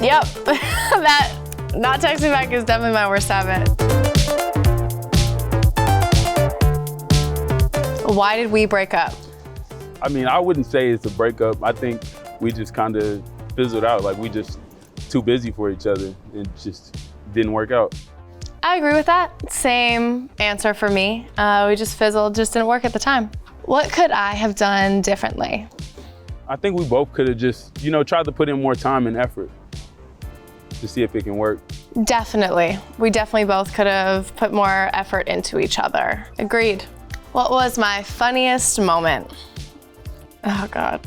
Yep, that not texting back is definitely my worst habit. Why did we break up? I mean, I wouldn't say it's a breakup. I think we just kind of fizzled out. Like, we just too busy for each other and just didn't work out. I agree with that. Same answer for me. We just fizzled, just didn't work at the time. What could I have done differently? I think we both could have just, tried to put in more time and effort to see if it can work. Definitely. We definitely both could have put more effort into each other. Agreed. What was my funniest moment? Oh, God.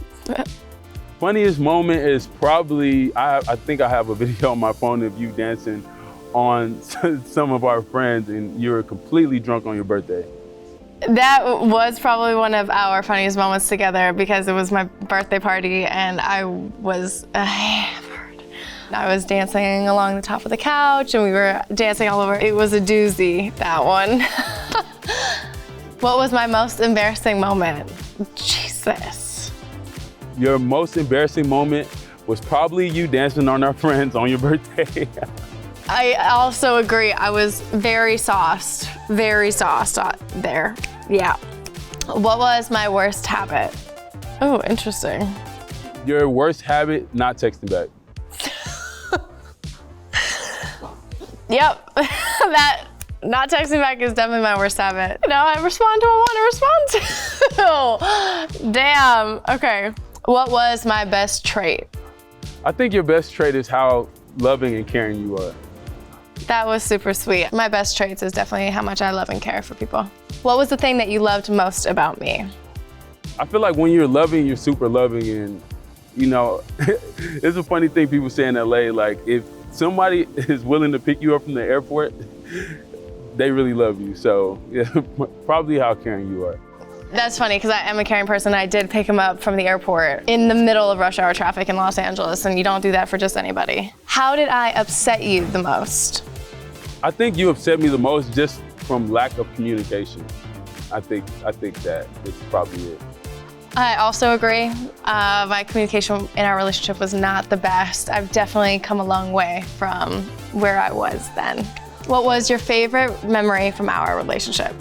Funniest moment is probably, I think I have a video on my phone of you dancing on some of our friends and you were completely drunk on your birthday. That was probably one of our funniest moments together because it was my birthday party and I was hammered. I was dancing along the top of the couch and we were dancing all over. It was a doozy, that one. What was my most embarrassing moment? Jesus. Your most embarrassing moment was probably you dancing on our friends on your birthday. I also agree. I was very sauced there. Yeah. What was my worst habit? Oh, interesting. Your worst habit, not texting back. Yep, that not texting back is definitely my worst habit. I respond to what I want to respond to. Damn, okay. What was my best trait? I think your best trait is how loving and caring you are. That was super sweet. My best traits is definitely how much I love and care for people. What was the thing that you loved most about me? I feel like when you're loving, you're super loving, and it's a funny thing people say in LA, like if somebody is willing to pick you up from the airport, they really love you. So yeah, probably how caring you are. That's funny because I am a caring person. I did pick him up from the airport in the middle of rush hour traffic in Los Angeles, and you don't do that for just anybody. How did I upset you the most? I think you upset me the most just from lack of communication. I think that is probably it. I also agree. My communication in our relationship was not the best. I've definitely come a long way from where I was then. What was your favorite memory from our relationship?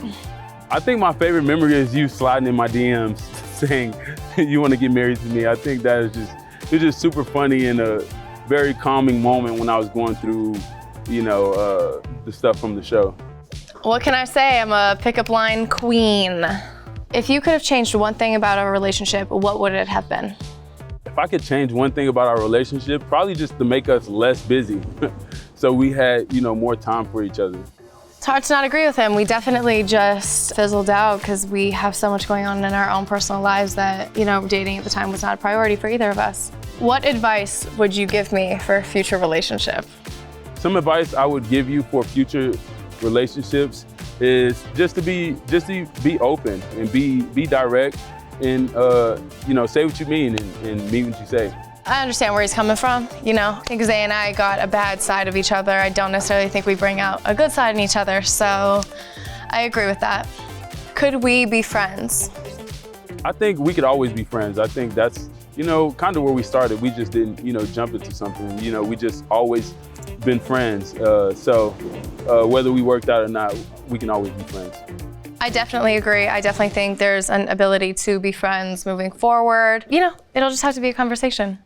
I think my favorite memory is you sliding in my DMs saying you want to get married to me. I think that is just super funny and a very calming moment when I was going through, the stuff from the show. What can I say? I'm a pickup line queen. If you could have changed one thing about our relationship, what would it have been? If I could change one thing about our relationship, probably just to make us less busy. So we had, more time for each other. It's hard to not agree with him. We definitely just fizzled out because we have so much going on in our own personal lives that, dating at the time was not a priority for either of us. What advice would you give me for a future relationship? Some advice I would give you for future relationships is just to be open and be direct and say what you mean and mean what you say. I understand where he's coming from. I think Zay and I got a bad side of each other. I don't necessarily think we bring out a good side in each other, so I agree with that. Could we be friends? I think we could always be friends. I think that's, kind of where we started. We just didn't, jump into something. We just always been friends. So whether we worked out or not, we can always be friends. I definitely agree. I definitely think there's an ability to be friends moving forward. It'll just have to be a conversation.